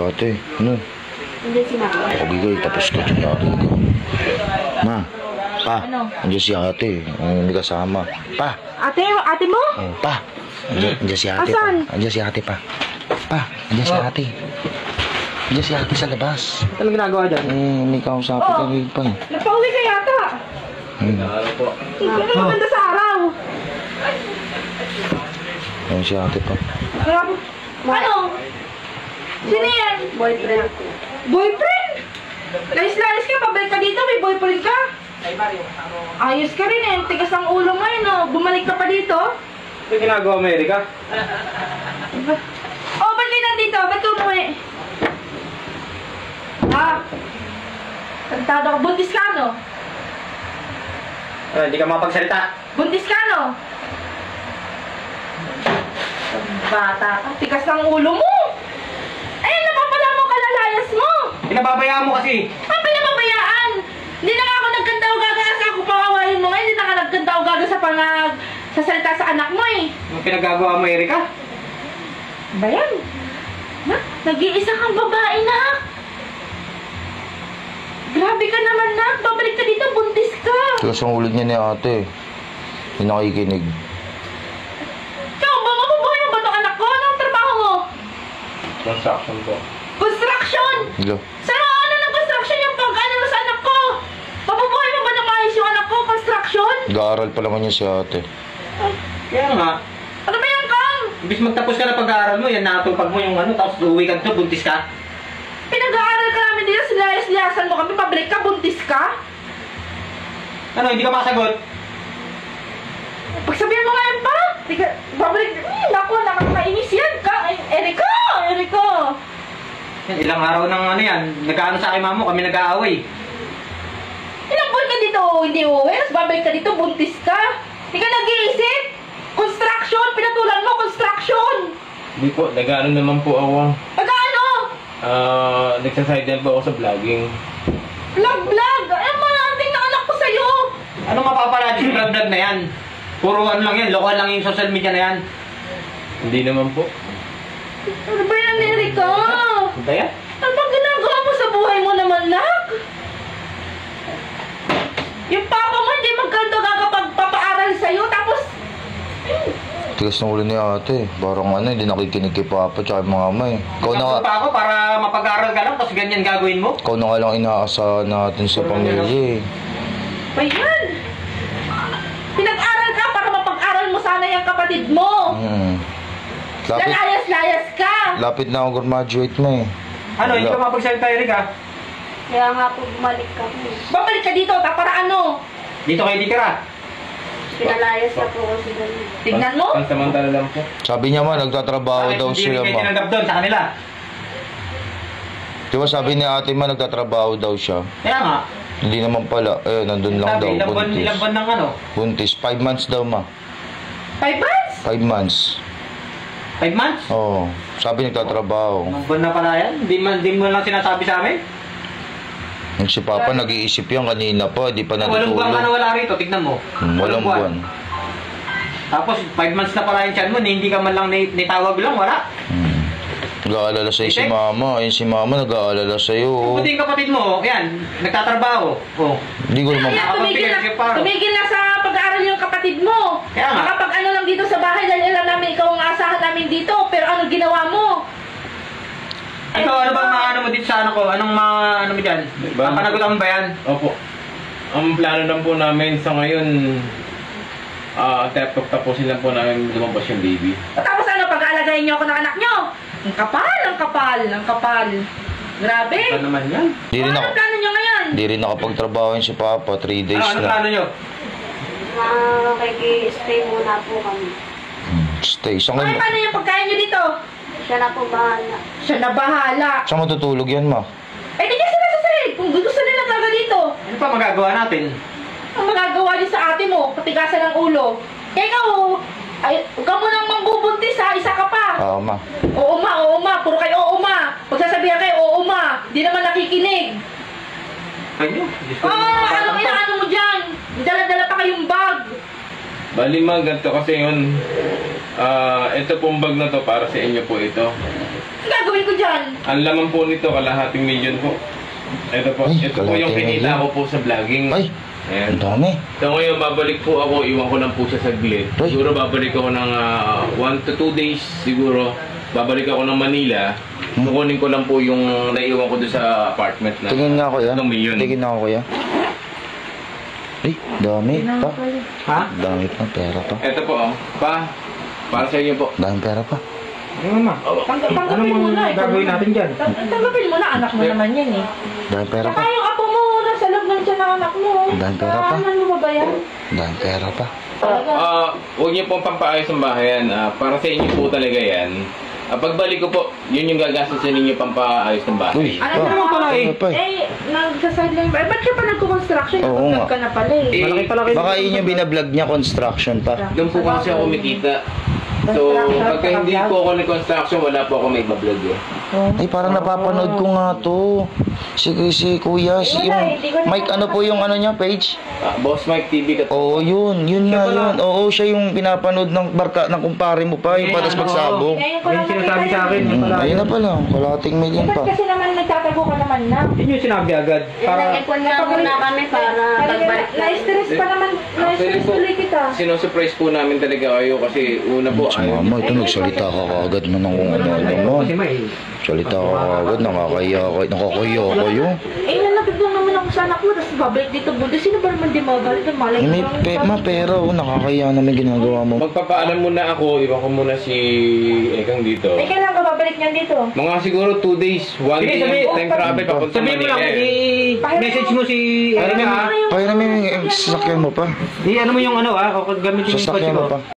Ate, ano? Hindi si Mama. Pakabigay, tapos na dyan ate ko. Ma, pa, Ano? andyan si ate. Hindi kasama. Pa, Ate mo? pa. Andyan si ate Asan? pa. Andyan si ate pa. Pa, andyan si ate. Andyan si ate sa labas. Ano ginagawa dyan? May kausapin ka rin pa. Nagpauwi ka yata. Hindi maganda sa araw. Andyan si ate pa. Ano? Sino yan? Boyfriend. Boyfriend? Layas-layas ka, pabalik ka dito, may boyfriend ka? Ayos ka rin eh, tigas ang ulo mo yun oh. Bumalik ka pa dito? Ano ginagawa mo, Erika? Oh, ba't kayo nandito? Ba't umuwi? Tantado ka, buntis ka no? Hindi ka mapagsalita. Buntis ka no? Bata ka, tigas ng ulo mo! Ayun, napapala mo kalalayas mo! Pinababayaan mo kasi. Ang pinababayaan! Hindi na nga ako nagkanta-ugaga sa ako pangawain mo ngayon. Hindi na nga nagkanta-ugaga sa salita sa anak mo eh. Anong pinagagawa mo, Erika? Ba yan? Na? Nag-iisa kang babae na. Grabe ka naman na. Babalik ka dito, buntis ka. Tigas ang ulo niya ni ate. Hindi nakikinig. Ikaw ba, mabubuhay mo ba itong anak ko? Anong trabaho mo? Construction po. Construction! Hello? Saan ano ng construction yung pag-ano mo sa anak ko? Mabubuhay mo ba na maayos yung anak ko? Construction? Nag-aaral pa naman niya si ate. Kaya nga, Ano ba yan, Kang? ibig magtapos ka na pag-aaral mo, yan natupag mo yung ano, tapos uwi ka dito, buntis ka. Pinag-aaral ka namin dito, silayas-liyasan mo kami, pabalik ka, buntis ka? Ano, hindi ka makasagot? Pagsabihan mo nga yan pa, babalik, naku, nakakainis yan, Erika! Yan, ilang araw ng ano yan, nag-ano sa akin mamo, kami nag-aaway. Ilang buwan ka dito, hindi uwi, tapos babalik ka dito, buntis ka? Hindi ka nag-iisip? Construction, pinatulan mo, construction! Hindi po, nag-ano naman po ako. Pag-ano? Nagsaside po ako sa vlogging. Vlog! Ay, malanting na anak ko sa'yo! Ano mapapala yung vlog na yan? Puro ano lang yan, lokal lang yung social media na yan. Hindi naman po. Ano ba yan, Erika? Ano yan? Ano ba ginagawa mo sa buhay mo naman, Nak? Yung papa mo hindi magkanto kakapagpapaaral sa'yo, tapos... Tigas ng ulo ni ate. Parang ano, hindi nakikinig kay papa tsaka yung mama eh. Ikaw na nga, pa ako para mapag-aaral ka lang, tapos ganyan gagawin mo? ikaw na nga lang inaasahan natin sa pamilya eh. Ba yan? Pinag-aral ka para mapag-aral mo sana yung kapatid mo. Lapit, Lalayas-layas ka. lapit na ako graduate na eh. Ano, hindi ka mapagsalita, Erika? Kaya nga po bumalik kami. Babalik ka dito, para ano? Dito kayo titira. Pinalayas na po kasi ganun. Tignan mo. Pansamantala lang po. Sabi niya ma, nagtatrabaho daw sila Hindi ma. kayo tinanggap doon sa kanila. Di ba sabi ni ate ma, nagtatrabaho daw siya. Kaya nga. Hindi naman pala, nandun lang daw, Ilang buntis. buwan ng ano? Buntis, 5 months daw ma. 5 months? 5 months. 5 months? Oo, sabi nagtatrabaho. Ilang buwan na pala yan? Hindi mo lang sinasabi sa amin? Yung si Papa nag-iisip yan kanina pa, di pa Walang buwan ka na natutulog. wala rito, tignan mo. Walang buwan. Tapos 5 months na pala yung tiyan mo, hindi ka man lang nitawag lang, wala. Nag-aalala sa'yo si Mama. Ayun si Mama nag-aalala sa'yo. Buti yung kapatid mo, yan, nagtatrabaho. Oh. Hindi ko naman. Kaya tumigil na sa pag-aaral yung kapatid mo. Kaya nga. Nakapag-ano lang dito sa bahay dahil alam namin ikaw ang asahan namin dito. Pero ano ginawa mo? Ikaw, ano bang ano mo dito sa anak ko? Anong ano mo dyan? Papanagutan mo ba yan? Opo. Ang plano lang po namin sa ngayon, tapusin lang po namin lumabas yung baby. Tapos ano, pag-aalagayin niyo ako ng anak niyo? Ang kapal. Grabe. Ano naman yan? Di rin Ano ako. ang plano niyo ngayon? Di rin nakapagtrabaho yun si Papa. 3 days Ano plano na. nyo? Nakikistay muna po kami. Stay. Saan Ay, kayo? paano yung pagkain niyo dito? Siya na po bahala. Siya na bahala. Saan matutulog yan ma? Eh, di niya sila sa sahig. Kung gusto nila talaga dito. Ano pa magagawa natin? Ang magagawa niyo sa ate mo, patigasan ng ulo. Eh, ikaw, ay, huwag ka mo nang mangbubuntis ha, isa ka pa. Oo ma. Oo ma, puro kayo oo ma. Pagsasabihan kayo oo ma, di naman nakikinig. Kayo? Diyos ko, Anong inaano mo dyan? Dala-dala pa kayong bag. Bali ma, ganito kasi yun. Ito pong bag na to para sa inyo po ito. Gagawin ko dyan? Ang laman po nito, kalahating milyon po. Ito po, Ay, ito po yung kalahating kinita milyon. ko po sa vlogging. Ay, Ayan. ang dami. So ngayon, babalik po ako, iwan ko lang po siya saglit. Ay. Siguro babalik ako ng 1 to 2 days siguro. Babalik ako ng Manila. Kukunin ko lang po yung naiwan ko doon sa apartment na. Tingin nga kuya. 1 milyon. Tingin nga kuya. Ay, dami pa. Ha? Dami pa, pera pa. Ito po, para sa inyo po. Dami pera pa. Ano ma? Tanggapin Ano mo na. gagawin natin dyan? Tanggapin mo na, anak mo naman yan eh. Dami pera Saka pa. yung apo mo, nasa loob ng tiyan ng anak mo. Dahil pera pa. Kaanan mo ba ba yan? Dami pera pa. Talaga. Huwag niyo pong pampaayos ng bahayan. Para sa inyo po talaga yan. Pagbalik ko po, yun yung gagastusin ninyo pampaayos ng bahay. Uy, Ano pa. naman pala eh? Ano pa eh? Eh, nagsasadling ba? Eh, ba't ka pa nagko-construction? Oo Nag-vlog nga. ka na pala eh. Malaki-palaki. Baka yun yung binablog niya, construction pa. Doon po kasi ako kumikita. So, pagka hindi po ako nag-construction, wala po ako may bablog eh. Ay, parang napapanood ko nga to. Si kuya, si yung Mike, ano po yung ano niya, page? Boss Mike TV ka. Oo, yun nga yun. Oo, siya yung pinapanood ng barka, ng kumpare mo pa, yung patas pagsabog. Ngayon ko Yung lang sinasabi sa akin. Ayun na pala, kalating million Ba't pa. kasi naman nagtatago ka naman na? Yun yung sinabi agad. Para Nag-ipon na muna kami para pagbalik Na-stress pa naman. Na-stress tuloy kita. Sinusurprise po namin talaga kayo kasi una po Si mama, ito nagsalita ka kaagad mo ng kung ano-ano mo. kasi may. Salita ka kaagad, nakakaya kayo. Eh, nalapit lang naman ako sa anak mo, tapos babalik dito buti. Sino ba naman di mabalik? Malay Eh, may pera, nakakaya naman ginagawa mo. Magpapaalam muna ako, iwan ko muna si Ekang dito. Eh, kailan ka babalik niyan dito? Mga siguro 2 days, 1 Sige, day sabi- time travel papunta Sabihin mo lang, Manila eh. i-message mo si... Kaya namin yung sasakyan mo pa. Ano mo yung ano gamitin mo yung Sasakyan kotse mo mo. pa.